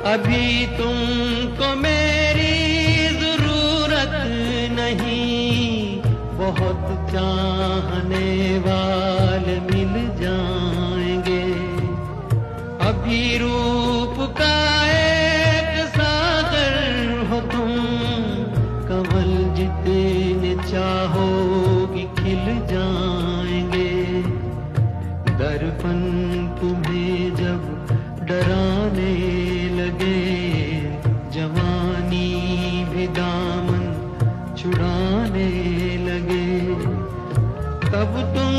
अभी तुमको मेरी जरूरत नहीं, बहुत चाहने वाले मिल जाएंगे। अभी रूप का एक सागर हो तुम, कमल जितने चाहोगी खिल जाएंगे। दर्पण तुम्हें जब डराने लगे, जवानी भी दामन छुड़ाने लगे, तब तुम